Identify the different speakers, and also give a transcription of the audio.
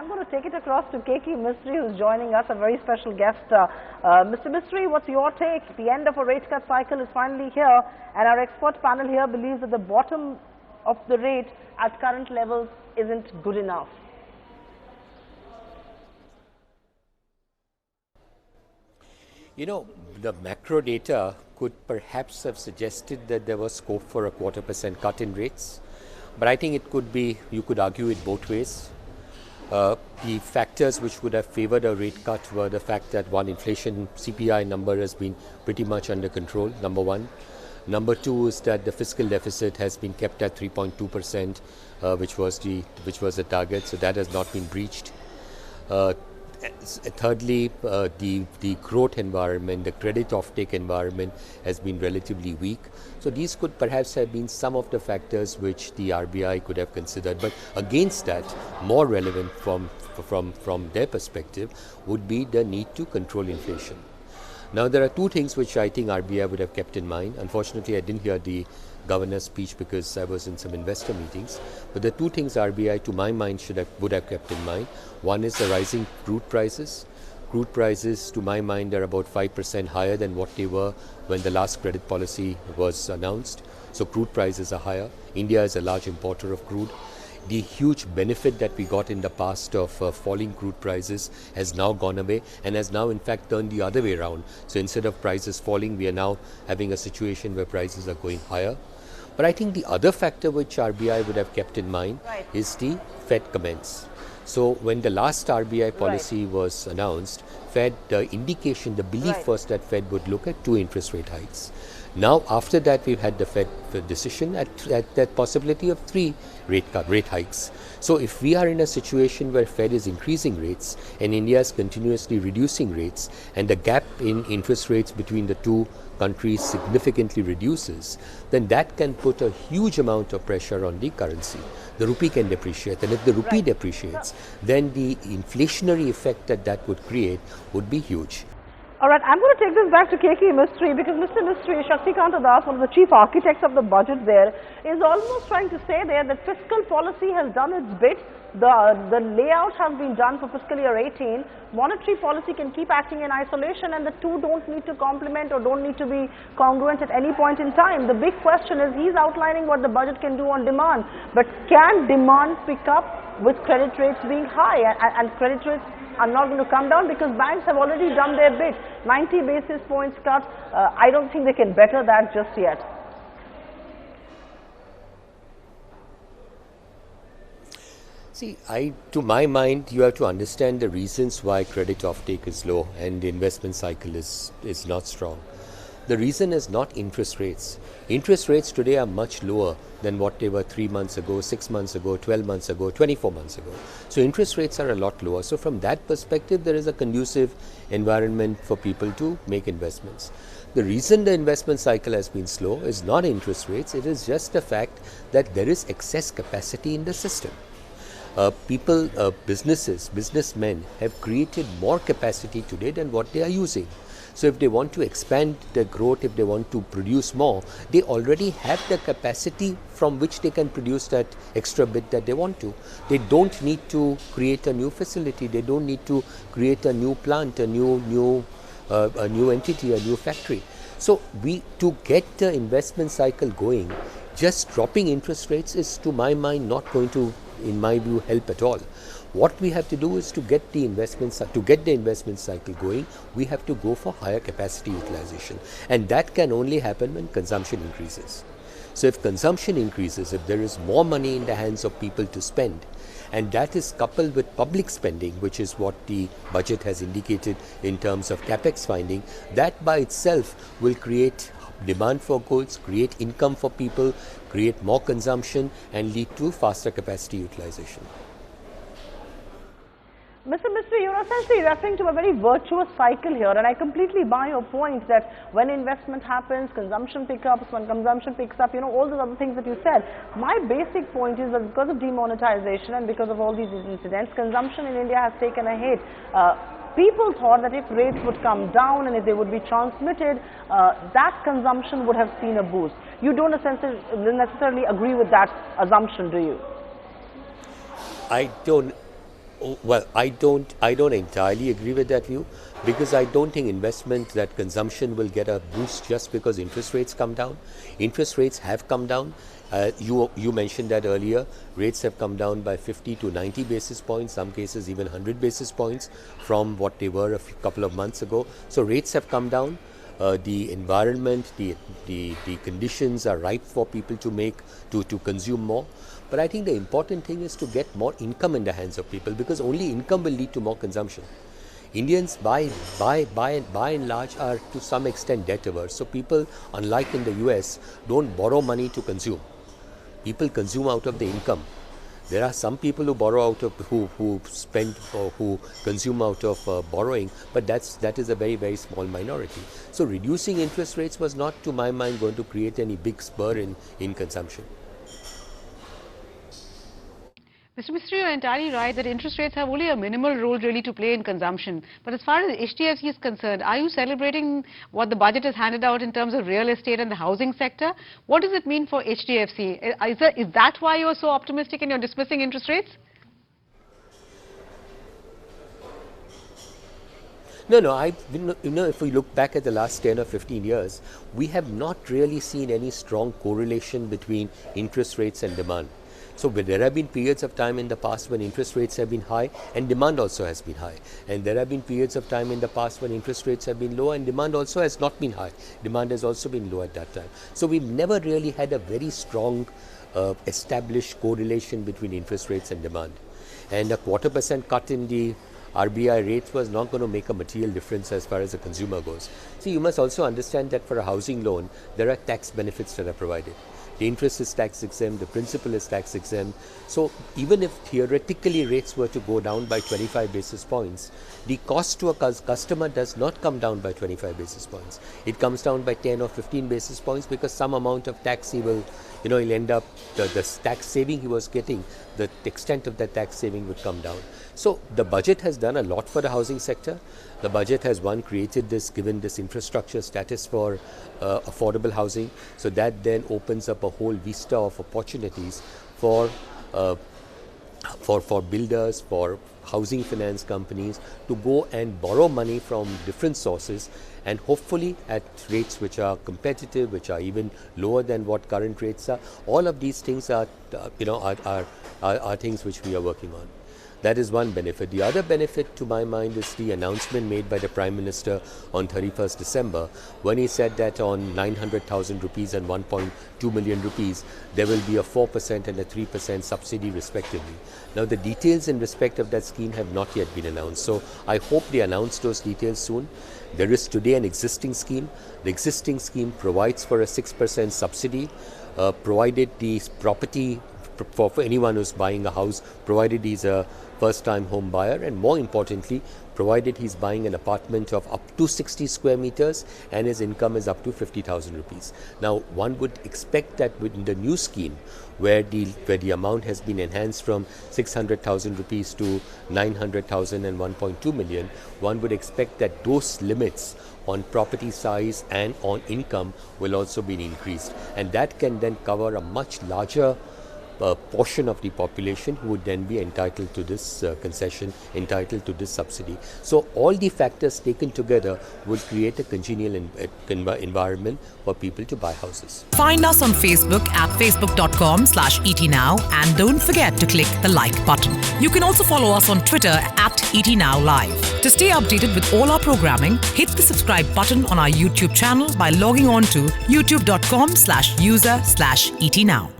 Speaker 1: I'm going to take it across to Keki Mistry, who's joining us, a very special guest. Mr. Mistry, what's your take? The end of a rate cut cycle is finally here, and our expert panel here believes that the bottom of the rate at current levels isn't good enough.
Speaker 2: You know, the macro data could perhaps have suggested that there was scope for a 0.25% cut in rates. But I think it could be, you could argue it both ways. The factors which would have favored a rate cut were the fact that one, inflation CPI number has been pretty much under control, number one. Number two is that the fiscal deficit has been kept at 3.2%, which was the target, so that has not been breached. Thirdly, the growth environment, the credit offtake environment has been relatively weak. So these could perhaps have been some of the factors which the RBI could have considered. But against that, more relevant from their perspective would be the need to control inflation. Now, there are two things which I think RBI would have kept in mind. Unfortunately, I didn't hear the governor's speech because I was in some investor meetings. But the two things RBI, to my mind, would have kept in mind. One is the rising crude prices. Crude prices, to my mind, are about 5% higher than what they were when the last credit policy was announced. So crude prices are higher. India is a large importer of crude. The huge benefit that we got in the past of falling crude prices has now gone away and has now in fact turned the other way around. So instead of prices falling, we are now having a situation where prices are going higher. But I think the other factor which RBI would have kept in mind is the Fed comments. So when the last RBI policy was announced, Fed, the indication, the belief was that Fed would look at 2 interest rate hikes. Now, after that, we've had the Fed decision at that possibility of 3 rate hikes. So if we are in a situation where Fed is increasing rates and India is continuously reducing rates, and the gap in interest rates between the two countries significantly reduces, then that can put a huge amount of pressure on the currency. The rupee can depreciate, and if the rupee depreciates, then the inflationary effect that would create would be huge.
Speaker 1: All right, I'm going to take this back to Keki Mistry because Mr. Mistry, Shaktikanta Das, one of the chief architects of the budget there, is almost trying to say there that fiscal policy has done its bit. The layout has been done for fiscal year 18. Monetary policy can keep acting in isolation, and the two don't need to complement or don't need to be congruent at any point in time. The big question is, he's outlining what the budget can do on demand, but can demand pick up with credit rates being high, and credit rates are not going to come down because banks have already done their bit. 90 basis points cut, I don't think they can better that just yet.
Speaker 2: See, to my mind, you have to understand the reasons why credit offtake is low and the investment cycle is not strong. The reason is not interest rates. Interest rates today are much lower than what they were 3 months ago, 6 months ago, 12 months ago, 24 months ago. So interest rates are a lot lower. So from that perspective, there is a conducive environment for people to make investments. The reason the investment cycle has been slow is not interest rates. It is just the fact that there is excess capacity in the system. Businessmen have created more capacity today than what they are using. So if they want to expand their growth, if they want to produce more, they already have the capacity from which they can produce that extra bit that they want to. They don't need to create a new facility. They don't need to create a new plant, a new entity, a new factory. So to get the investment cycle going, just dropping interest rates is, to my mind, not going to, in my view, help at all. What we have to do is to get the investment cycle going, we have to go for higher capacity utilization, and that can only happen when consumption increases. So if consumption increases, if there is more money in the hands of people to spend, and that is coupled with public spending, which is what the budget has indicated in terms of capex finding, that by itself will create demand for goods, create income for people, create more consumption, and lead to faster capacity utilization.
Speaker 1: Mr. Mistry, you're essentially referring to a very virtuous cycle here, and I completely buy your point that when investment happens, consumption picks up, when consumption picks up, all those other things that you said. My basic point is that because of demonetization and because of all these incidents, consumption in India has taken a hit. People thought that if rates would come down and if they would be transmitted, that consumption would have seen a boost. You don't necessarily agree with that assumption, do you?
Speaker 2: I don't Well, I don't entirely agree with that view, because I don't think that consumption will get a boost just because interest rates come down. Interest rates have come down. You mentioned that earlier. Rates have come down by 50 to 90 basis points, some cases even 100 basis points from what they were couple of months ago. So rates have come down. The environment, the conditions are ripe for people to consume more. But I think the important thing is to get more income in the hands of people, because only income will lead to more consumption. Indians, by and large, are to some extent debt averse. So people, unlike in the US, don't borrow money to consume. People consume out of the income. There are some people who borrow out of who spend or who consume out of borrowing, but that is a very, very small minority. So reducing interest rates was not, to my mind, going to create any big spur in consumption.
Speaker 3: Mr. Mistry, you're entirely right that interest rates have only a minimal role really to play in consumption. But as far as HDFC is concerned, are you celebrating what the budget has handed out in terms of real estate and the housing sector? What does it mean for HDFC? Is that why you're so optimistic and you're dismissing interest rates?
Speaker 2: No. If we look back at the last 10 or 15 years, we have not really seen any strong correlation between interest rates and demand. So there have been periods of time in the past when interest rates have been high and demand also has been high. And there have been periods of time in the past when interest rates have been low and demand also has not been high. Demand has also been low at that time. So we've never really had a very strong established correlation between interest rates and demand. And a 0.25% cut in the RBI rates was not going to make a material difference as far as the consumer goes. See, you must also understand that for a housing loan, there are tax benefits that are provided. The interest is tax exempt, the principal is tax exempt. So even if theoretically rates were to go down by 25 basis points, the cost to a customer does not come down by 25 basis points. It comes down by 10 or 15 basis points, because some amount of tax he'll end up, the tax saving he was getting, the extent of that tax saving would come down. So the budget has done a lot for the housing sector. The budget has, given this infrastructure status for affordable housing. So that then opens up a whole vista of opportunities for builders, for housing finance companies to go and borrow money from different sources, and hopefully at rates which are competitive, which are even lower than what current rates are. All of these things are things which we are working on. That is one benefit. The other benefit, to my mind, is the announcement made by the Prime Minister on 31st December, when he said that on 900,000 rupees and 1.2 million rupees, there will be a 4% and a 3% subsidy respectively. Now, the details in respect of that scheme have not yet been announced. So I hope they announce those details soon. There is today an existing scheme. The existing scheme provides for a 6% subsidy, provided the property for anyone who's buying a house, provided he's a first-time home buyer, and more importantly, provided he's buying an apartment of up to 60 square meters and his income is up to 50,000 rupees. Now, one would expect that within the new scheme, where the amount has been enhanced from 600,000 rupees to 900,000 and 1.2 million, one would expect that those limits on property size and on income will also be increased, and that can then cover a much larger portion of the population who would then be entitled to this concession, entitled to this subsidy. So all the factors taken together will create a congenial environment for people to buy houses.
Speaker 4: Find us on Facebook at facebook.com/ETNow, and don't forget to click the like button. You can also follow us on Twitter at ETNowLive. To stay updated with all our programming, hit the subscribe button on our YouTube channel by logging on to youtube.com/user/ETNow.